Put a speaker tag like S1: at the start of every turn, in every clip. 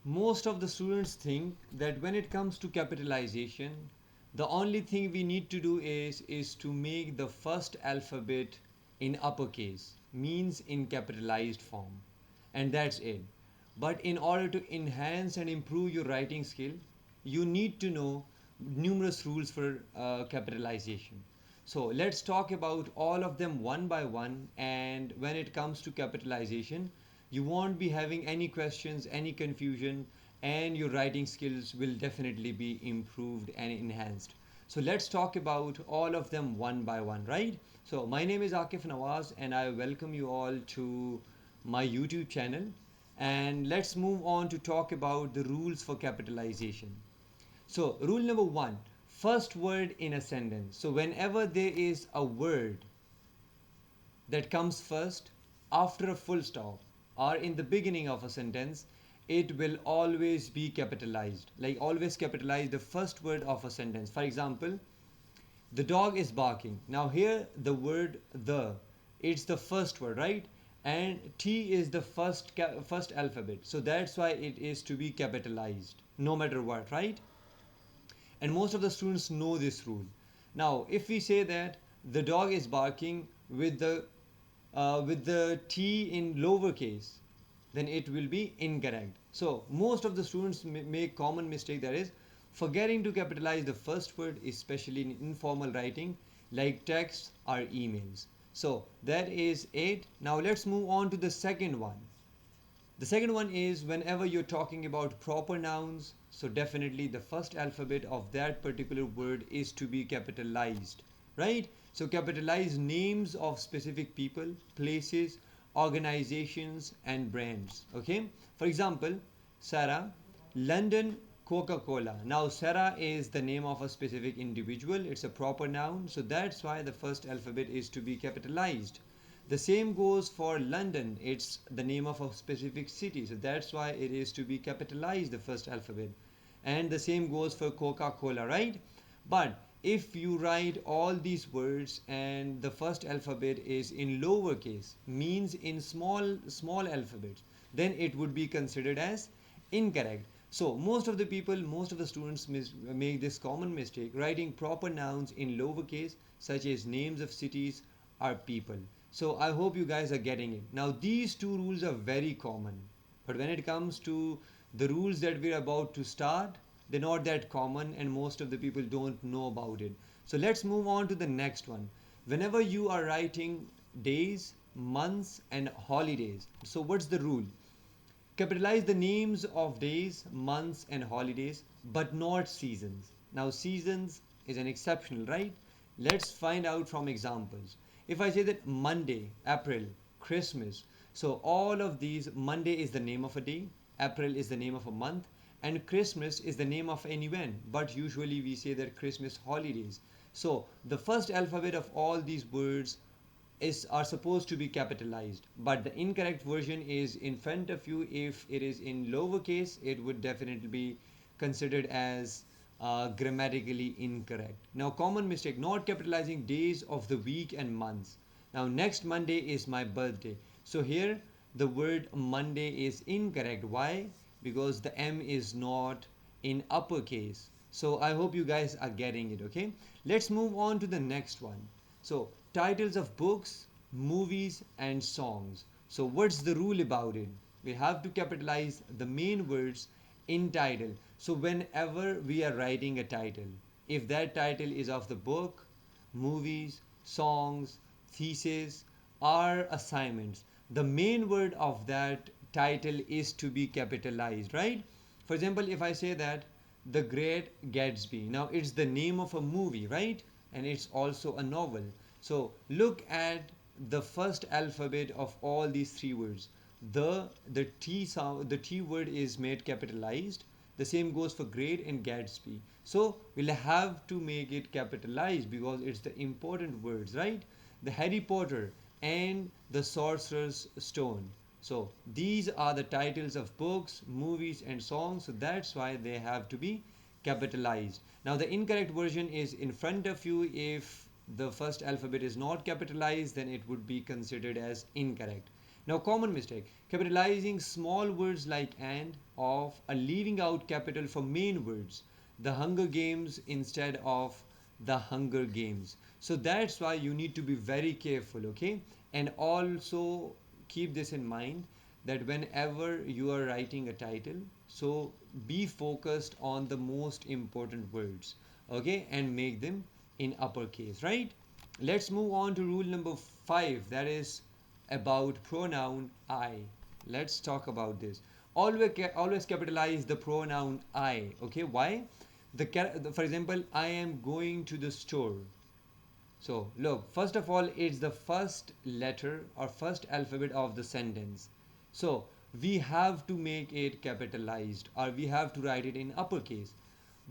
S1: Most of the students think that when it comes to capitalization, the only thing we need to do is to make the first alphabet in uppercase, means in capitalized form, and that's it. But in order to enhance and improve your writing skill, you need to know numerous rules for capitalization. So let's talk about all of them one by one. And when it comes to capitalization, you won't be having any questions, any confusion, and your writing skills will definitely be improved and enhanced. So let's talk about all of them one by one, right? So my name is Akif Nawaz, and I welcome you all to my YouTube channel. And let's move on to talk about the rules for capitalization. So, rule number one, first word in a sentence. So, whenever there is a word that comes first after a full stop or in the beginning of a sentence, it will always be capitalized. Like, always capitalize the first word of a sentence. For example, the dog is barking. Now, here the word the, it's the first word, right? And T is the first alphabet. So, that's why it is to be capitalized no matter what, right? And most of the students know this rule. Now, if we say that the dog is barking with the T in lowercase, then it will be incorrect. So most of the students make common mistake, that is forgetting to capitalize the first word, especially in informal writing like text or emails. So that is it. Now let's move on to the second one. The second one is whenever you're talking about proper nouns, so definitely the first alphabet of that particular word is to be capitalized, right? So capitalize names of specific people, places, organizations, and brands. Okay, for example, Sarah, London, Coca-Cola. Now Sarah is the name of a specific individual, it's a proper noun, so that's why the first alphabet is to be capitalized. The same goes for London. It's the name of a specific city. So that's why it is to be capitalized, the first alphabet. And the same goes for Coca-Cola, right? But if you write all these words and the first alphabet is in lowercase, means in small alphabets, then it would be considered as incorrect. So most of the people, most of the students make this common mistake, writing proper nouns in lowercase, such as names of cities or people. So I hope you guys are getting it. Now these two rules are very common, but when it comes to the rules that we're about to start, they're not that common and most of the people don't know about it. So let's move on to the next one. Whenever you are writing days, months, and holidays, so what's the rule? Capitalize the names of days, months, and holidays, but not seasons. Now, seasons is an exceptional, right? Let's find out from examples. If I say that Monday, April, Christmas, so all of these, Monday is the name of a day, April is the name of a month, and Christmas is the name of an event. But usually we say that Christmas holidays. So the first alphabet of all these words is are supposed to be capitalized, but the incorrect version is in front of you. If it is in lowercase, it would definitely be considered as grammatically incorrect. Now common mistake, not capitalizing days of the week and months. Now next Monday is my birthday, so here the word Monday is incorrect. Why? Because the M is not in uppercase. So I hope you guys are getting it. Okay, let's move on to the next one. So titles of books, movies, and songs. So what's the rule about it? We have to capitalize the main words in title. So whenever we are writing a title, if that title is of the book, movies, songs, thesis, or assignments, the main word of that title is to be capitalized, right? For example, if I say that The Great Gatsby, now it's the name of a movie, right? And it's also a novel. So look at the first alphabet of all these three words. The T sound, the T word is made capitalized. The same goes for Great and Gatsby. So we'll have to make it capitalized because it's the important words, right? The Harry Potter and the Sorcerer's Stone. So these are the titles of books, movies, and songs. So that's why they have to be capitalized. Now the incorrect version is in front of you. If the first alphabet is not capitalized, then it would be considered as incorrect. Now, common mistake: capitalizing small words like and, of, or leaving out capital for main words. The Hunger Games instead of the Hunger Games. So that's why you need to be very careful, okay? And also keep this in mind that whenever you are writing a title, so be focused on the most important words, okay? And make them in uppercase, right? Let's move on to rule number 5, that is about pronoun I. Let's talk about this. Always capitalize the pronoun I. Okay, why? For example, I am going to the store. So look, first of all, it's the first letter or first alphabet of the sentence. So we have to make it capitalized, or we have to write it in uppercase.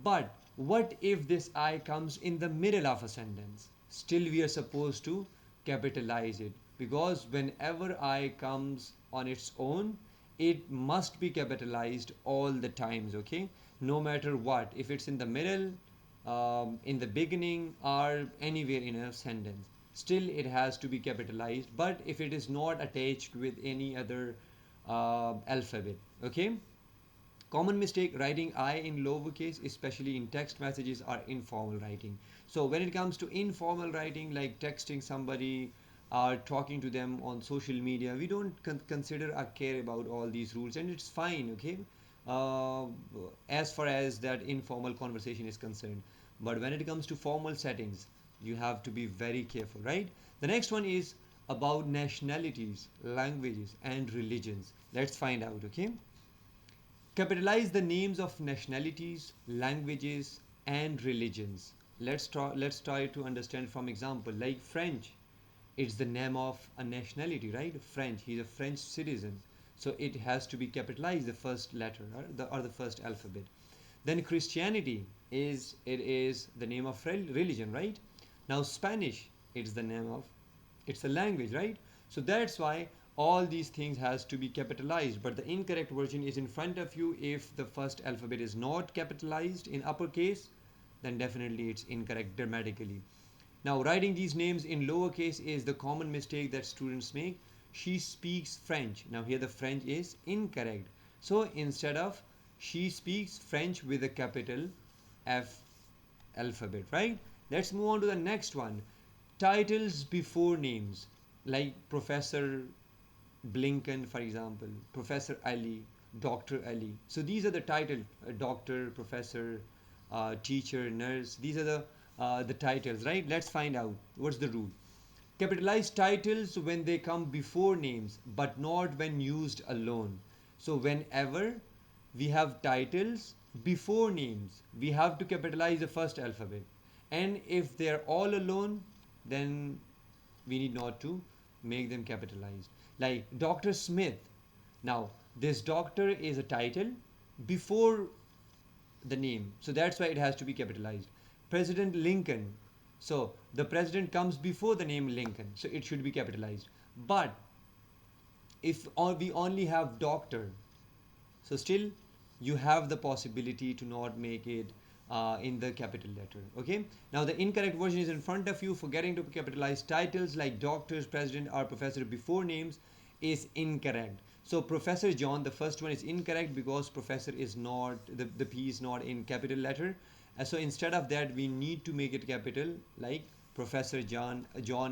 S1: But what if this I comes in the middle of a sentence? Still we are supposed to capitalize it, because whenever I comes on its own, it must be capitalized all the times, okay? No matter what, if it's in the middle, in the beginning, or anywhere in a sentence, still it has to be capitalized. But if it is not attached with any other alphabet, okay? Common mistake: writing I in lowercase, especially in text messages or informal writing. So when it comes to informal writing, like texting somebody or talking to them on social media, we don't consider or care about all these rules, and it's fine, okay? uh, as far as that informal conversation is concerned. But when it comes to formal settings, you have to be very careful, right? The next one is about nationalities, languages, and religions. Let's find out, okay? Capitalize the names of nationalities, languages, and religions. Let's try to understand from example, like French. It's the name of a nationality, right? French. He's a French citizen, so it has to be capitalized, the first letter, or the first alphabet. Then Christianity is the name of religion, right? Now Spanish, it's the name of, it's a language, right? So that's why all these things has to be capitalized, but the incorrect version is in front of you. If the first alphabet is not capitalized in uppercase, then definitely it's incorrect grammatically. Now, writing these names in lowercase is the common mistake that students make. She speaks French. Now, here the French is incorrect. So, instead of she speaks French with a capital F alphabet, right? Let's move on to the next one. Titles before names, like Professor Blinken, for example, Professor Ali, Dr. Ali. So these are the title: doctor, professor, teacher, nurse. These are the titles, right? Let's find out what's the rule. Capitalize titles when they come before names, but not when used alone. So whenever we have titles before names, we have to capitalize the first alphabet. And if they're all alone, then we need not to make them capitalized. Like Dr. Smith. Now, this doctor is a title before the name, so that's why it has to be capitalized. President Lincoln. So the president comes before the name Lincoln, so it should be capitalized. But if we only have doctor, so still you have the possibility to not make it in the capital letter, okay? Now the incorrect version is in front of you. Forgetting to capitalize titles like doctors, president, or professor before names is incorrect. So Professor John, the first one, is incorrect because professor is not, the P is not in capital letter. So instead of that, we need to make it capital, like Professor John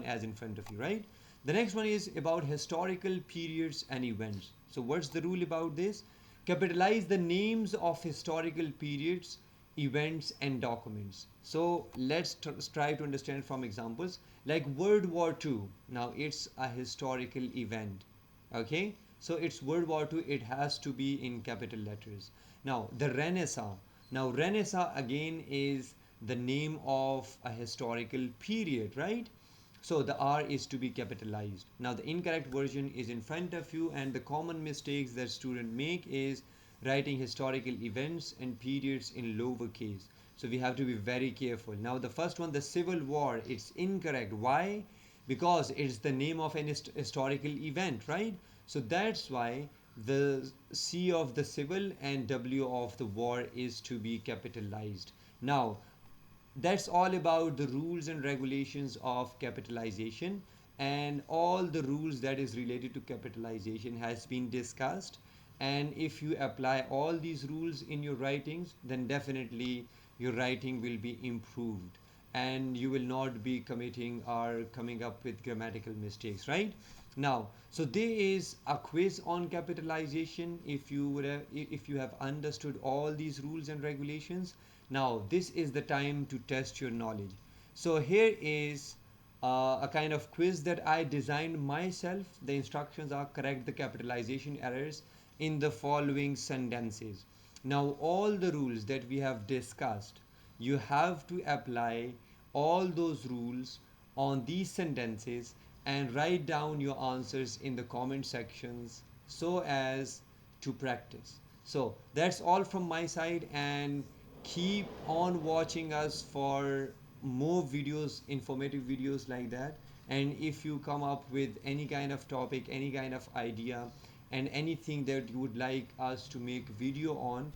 S1: as in front of you, right? The next one is about historical periods and events. So what's the rule about this? Capitalize the names of historical periods, events, and documents. So let's try to understand from examples, like World War II. Now it's a historical event, okay? So it's World War II, it has to be in capital letters. Now the Renaissance. Now Renaissance again is the name of a historical period, right? So the R is to be capitalized. Now the incorrect version is in front of you, and the common mistakes that students make is writing historical events and periods in lowercase. So we have to be very careful. Now the first one, the Civil War, it's incorrect. Why? Because it's the name of an historical event, right? So that's why the C of the civil and W of the war is to be capitalized. Now that's all about the rules and regulations of capitalization. and all the rules that is related to capitalization has been discussed. And if you apply all these rules in your writings, then definitely your writing will be improved and you will not be committing or coming up with grammatical mistakes, right? Now, so there is a quiz on capitalization. If you would have, if you have understood all these rules and regulations, now this is the time to test your knowledge. So here is a kind of quiz that I designed myself. The instructions are: correct the capitalization errors in the following sentences. Now, all the rules that we have discussed, you have to apply all those rules on these sentences and write down your answers in the comment sections so as to practice. So that's all from my side, and keep on watching us for more videos, informative videos like that. And if you come up with any kind of topic, any kind of idea, and anything that you would like us to make video on,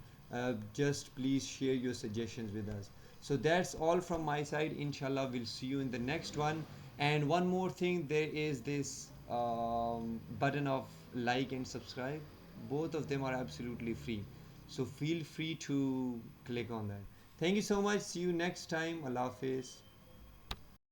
S1: just please share your suggestions with us. So that's all from my side. Inshallah, we'll see you in the next one. And one more thing, there is this button of like and subscribe. Both of them are absolutely free, so feel free to click on that. Thank you so much. See you next time. Allah Hafiz.